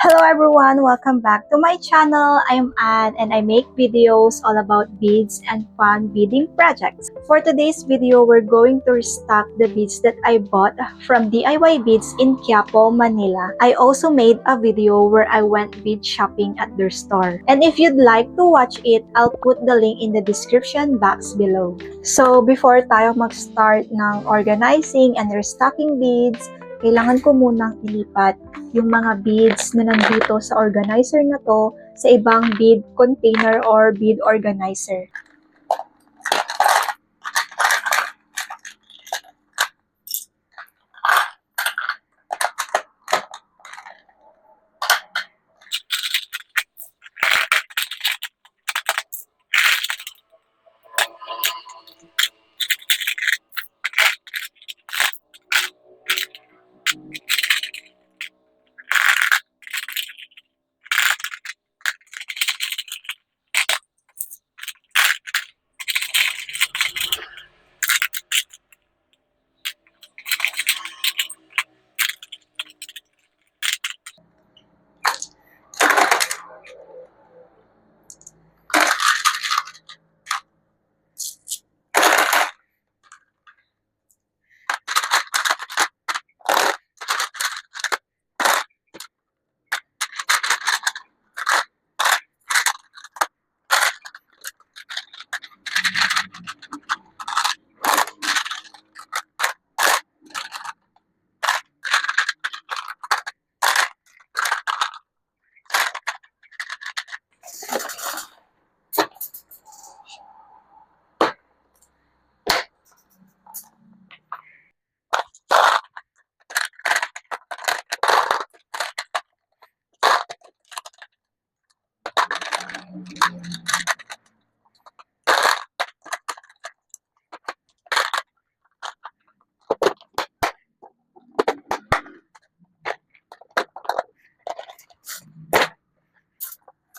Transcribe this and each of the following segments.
Hello everyone, welcome back to my channel. I'm Anne and I make videos all about beads and fun beading projects. For today's video, we're going to restock the beads that I bought from DIY Beads in Quiapo, Manila. I also made a video where I went bead shopping at their store. And if you'd like to watch it, I'll put the link in the description box below. So before tayo mag-start ng organizing and restocking beads, kailangan ko munang ilipat yung mga beads na nandito sa organizer na to sa ibang bead container or bead organizer.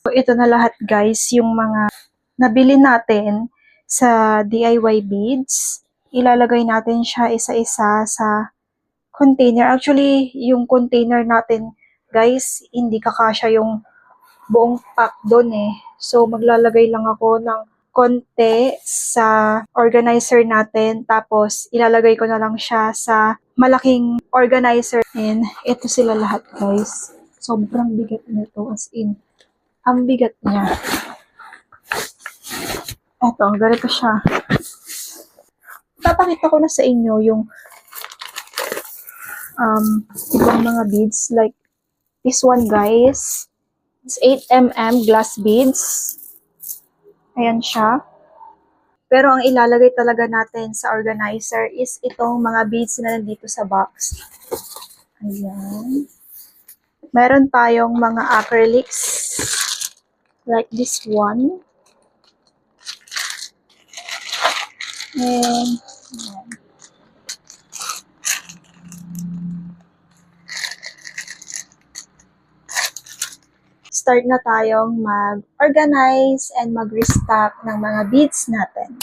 So, ito na lahat guys, yung mga nabili natin sa DIY Beads. Ilalagay natin siya isa-isa sa container. Actually, yung container natin guys, hindi kakasya yung buong pack doon eh. So, maglalagay lang ako ng konti sa organizer natin. Tapos, ilalagay ko na lang siya sa malaking organizer. And, ito sila lahat guys. Sobrang bigat nito as in. Ang bigat niya. Eto, ganito siya. Papakita ko na sa inyo yung ibang mga beads. Like, this one guys. It's 8mm glass beads. Ayan siya. Pero ang ilalagay talaga natin sa organizer is itong mga beads na nandito sa box. Ayan. Meron tayong mga acrylics. Like this one. And ayan. Start na tayong mag-organize and mag-restock ng mga beads natin.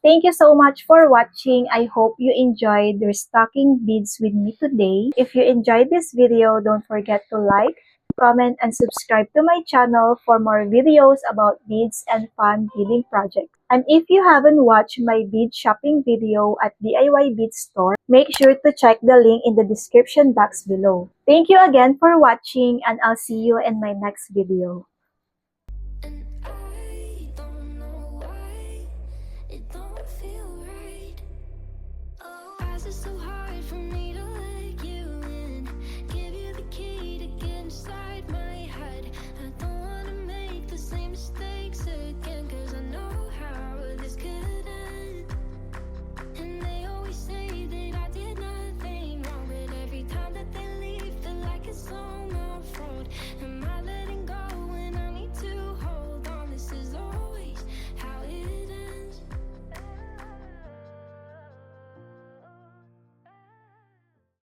Thank you so much for watching. I hope you enjoyed restocking beads with me today. If you enjoyed this video, don't forget to like, comment, and subscribe to my channel for more videos about beads and fun beading projects. And if you haven't watched my bead shopping video at DIY Bead Store, make sure to check the link in the description box below. Thank you again for watching, and I'll see you in my next video.